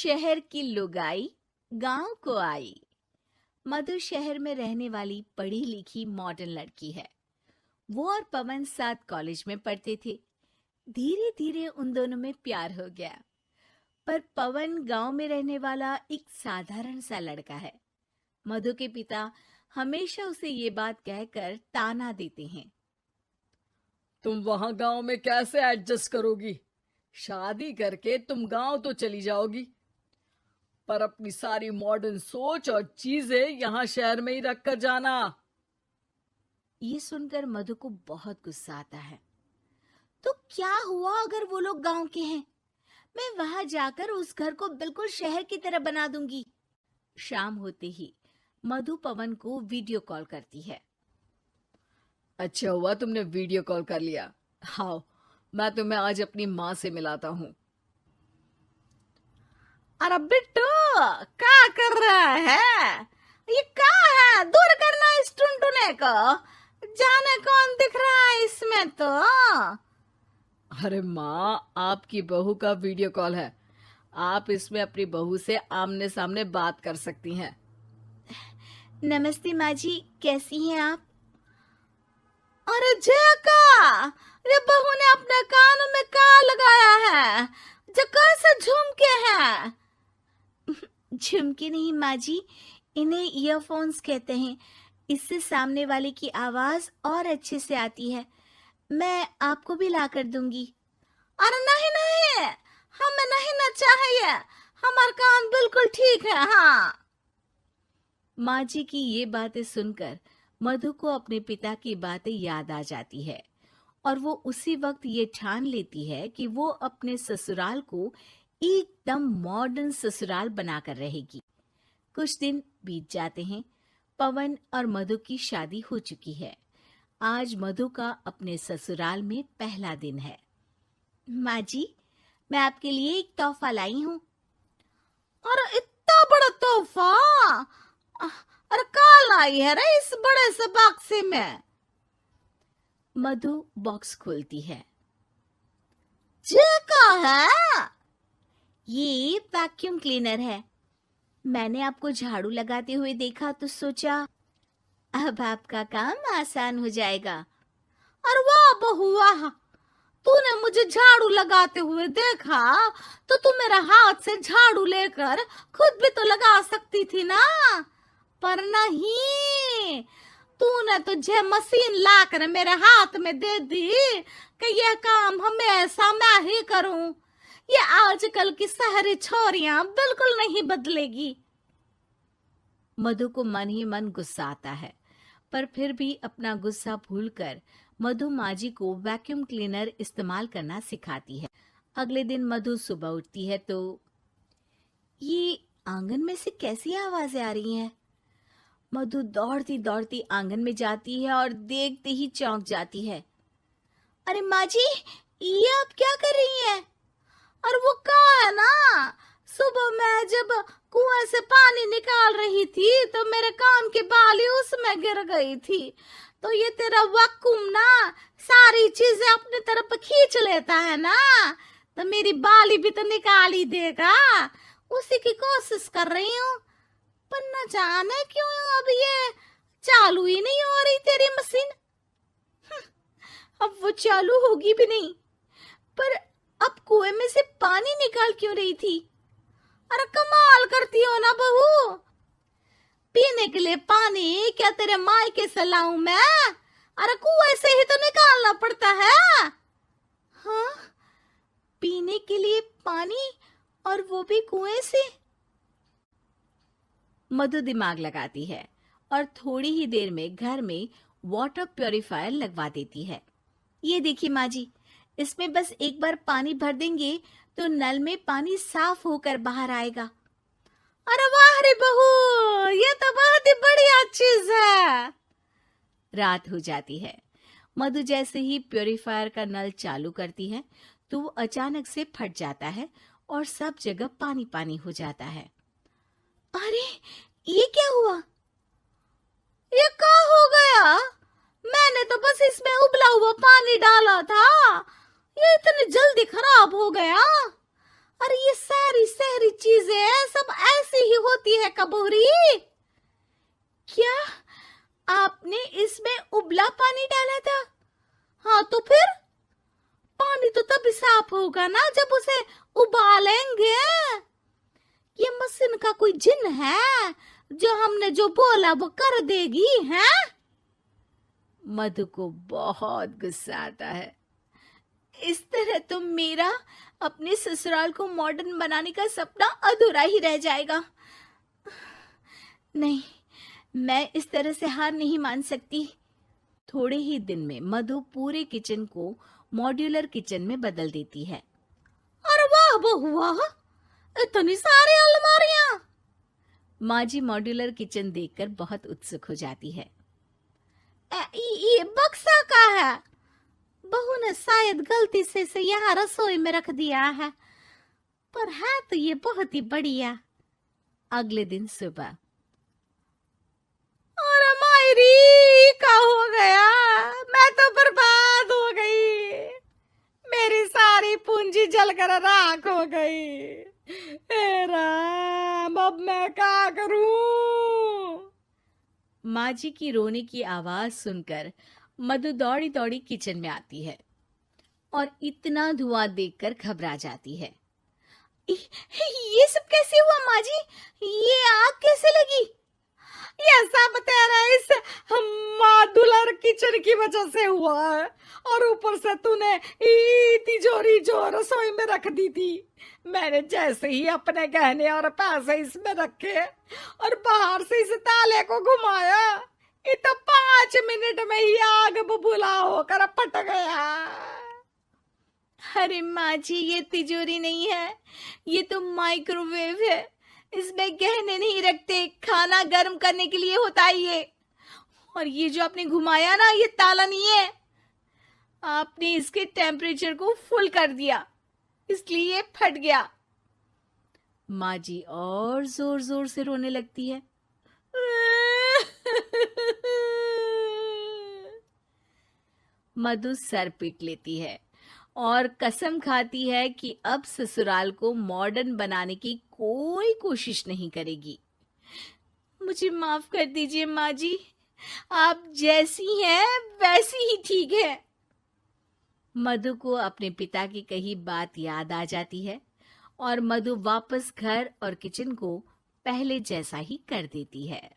शहर की लुगाई गांव को आई। मधु शहर में रहने वाली पढ़ी लिखी मॉडर्न लड़की है। वो और पवन साथ कॉलेज में पढ़ते थे। धीरे धीरे उन दोनों में प्यार हो गया। पर पवन गांव में रहने वाला एक साधारण सा लड़का है। मधु के पिता हमेशा उसे ये बात कहकर ताना देते हैं। तुम वहां गांव में कैसे एडजस्ट करोगी? शादी करके तुम गांव तो चली जाओगी, पर अपनी सारी मॉडर्न सोच और चीजें यहाँ शहर में ही रख कर जाना। ये सुनकर मधु को बहुत गुस्सा आता है। तो क्या हुआ अगर वो लोग गांव के हैं? मैं वहां जाकर उस घर को बिल्कुल शहर की तरह बना दूंगी। शाम होते ही मधु पवन को वीडियो कॉल करती है। अच्छा हुआ तुमने वीडियो कॉल कर लिया। हाँ, मैं तुम्हें आज अपनी माँ से मिलाता हूँ। अरे बिट्टू, क्या कर रहा है? ये क्या है? दूर करना इस टुनटुने को। जाने कौन दिख रहा है इसमें तो। अरे माँ, आपकी बहू का वीडियो कॉल है। आप इसमें अपनी बहू से आमने सामने बात कर सकती हैं। नमस्ते माँ जी, कैसी हैं आप? अरे जका, ये बहू ने अपने कानों में क्या लगाया है? जो कैसे झुमके हैं? झुमके नहीं माँ जी, इन्हें ईयरफोन्स कहते हैं। इससे सामने वाले की आवाज और अच्छे से आती है। मैं आपको भी ला कर दूंगी। अरे नहीं नहीं, हमें नहीं ना चाहिए। हमारा कान बिल्कुल ठीक है। हाँ। माँ जी की ये बातें सुनकर मधु को अपने पिता की बातें याद आ जाती है और वो उसी वक्त ये ठान लेती है कि वो अपने ससुराल को एकदम मॉडर्न ससुराल बनाकर रहेगी। कुछ दिन बीत जाते हैं। पवन और मधु की शादी हो चुकी है। आज मधु का अपने ससुराल में पहला दिन है। माँ जी, मैं आपके लिए एक तोहफा लाई हूँ। अरे इतना बड़ा तोहफा! अरे क्या लाई है रे इस बड़े से बक्से में? मधु बॉक्स खोलती है। ये क्या है? ये वैक्यूम क्लीनर है। मैंने आपको झाड़ू लगाते हुए देखा तो सोचा अब आपका काम आसान हो जाएगा। अरे वाह बहू वाह, तूने मुझे झाड़ू लगाते हुए देखा तो तू मेरा हाथ से झाड़ू लेकर खुद भी तो लगा सकती थी ना। पर नहीं, तूने तुझे मशीन लाकर मेरे हाथ में दे दी कि यह काम हमेशा मैं ही करूं। ये आजकल की शहरी छोरियां बिल्कुल नहीं बदलेगी। मधु को मन ही मन गुस्सा आता है, पर फिर भी अपना गुस्सा भूलकर मधु माजी को वैक्यूम क्लीनर इस्तेमाल करना सिखाती है। अगले दिन मधु सुबह उठती है तो ये आंगन में से कैसी आवाजें आ रही हैं? मधु दौड़ती दौड़ती आंगन में जाती है और देखते ही चौंक जाती है। अरे माँ जी, ये आप क्या कर रही हैं? और वो क्या है ना, सुबह मैं जब कुएं से पानी निकाल रही थी तो मेरे कान की बाली उसमें गिर गई थी। तो ये तेरा वैक्यूम ना सारी चीजें अपनी तरफ खींच लेता है ना, तो मेरी बाली भी तो निकाल ही देगा। उसी की कोशिश कर रही हूँ, पर न जाने क्यों अब ये चालू ही नहीं हो रही तेरी मशीन। अब वो चालू होगी भी नहीं। पर अब कुएं में से पानी निकाल क्यों रही थी? अरे कमाल करती हो ना बहू। पीने के लिए पानी क्या तेरे मायके से लाऊं मैं? अरे कुएं से ही तो निकालना पड़ता है। हाँ, पीने के लिए पानी, और वो भी कुएं से। मधु दिमाग लगाती है और थोड़ी ही देर में घर में वाटर प्यूरिफायर लगवा देती है। ये देखिए माँ जी, इसमें बस एक बार पानी भर देंगे तो नल में पानी साफ होकर बाहर आएगा। अरे वाह रे बहू, ये तो बहुत ही बढ़िया चीज है। रात हो जाती है। मधु जैसे ही प्यूरिफायर का नल चालू करती है तो वो अचानक से फट जाता है और सब जगह पानी पानी हो जाता है। अरे ये क्या हुआ? ये क्या हो गया? मैंने तो बस इसमें उबला हुआ पानी डाला था, ये इतनी जल्दी खराब हो गया। अरे ये सारी शहरी चीजें सब ऐसी ही होती है कबूरी। क्या आपने इसमें उबला पानी डाला था? हाँ तो फिर पानी तो तभी साफ होगा ना जब उसे उबालेंगे। ये मशीन का कोई जिन है जो हमने जो बोला वो कर देगी है? मधु को बहुत गुस्सा आता है। इस तरह तो मेरा अपने ससुराल को मॉडर्न बनाने का सपना अधूरा ही रह जाएगा। नहीं, मैं इस तरह से हार नहीं मान सकती। थोड़े ही दिन में मधु पूरे किचन को मॉड्यूलर किचन में बदल देती है। अरे वाह बहुआ, इतनी सारी अलमारियां! माँ जी मॉड्यूलर किचन देखकर बहुत उत्सुक हो जाती है। ये बक्सा का है। बहू ने शायद गलती से इसे यहाँ रसोई में रख दिया है, पर है तो ये बहुत ही बढ़िया। अगले दिन सुबह, अरे मायरी क्या हो गया? मैं तो बर्बाद हो गई। मेरी सारी पूंजी जलकर राख हो गई। हे राम, अब मैं क्या करूं? माँ जी की रोने की आवाज सुनकर मधु दौड़ी दौड़ी किचन में आती है और इतना धुआं देखकर घबरा जाती है। ये सब कैसे हुआ माँ जी? ये आग कैसे लगी? ये सब तेरा इस मॉड्यूलर किचन की वजह से हुआ है, और ऊपर से तूने तिजोरी जो रसोई में रख दी थी, मैंने जैसे ही अपने गहने और पैसे इसमें रखे और बाहर से इस ताले को घुमाया, ये तो 5 मिनट में ही आग बबूला होकर फट गया। अरे माँ जी, ये तिजोरी नहीं है, ये तो माइक्रोवेव है। इसमें गहने नहीं रखते, खाना गर्म करने के लिए होता है ये। और ये जो आपने घुमाया ना, ये ताला नहीं है, आपने इसके टेम्परेचर को फुल कर दिया, इसलिए ये फट गया। माँ जी और जोर जोर से रोने लगती है। मधु सर पीट लेती है और कसम खाती है कि अब ससुराल को मॉडर्न बनाने की कोई कोशिश नहीं करेगी। मुझे माफ कर दीजिए माँ जी, आप जैसी हैं वैसी ही ठीक है। मधु को अपने पिता की कही बात याद आ जाती है और मधु वापस घर और किचन को पहले जैसा ही कर देती है।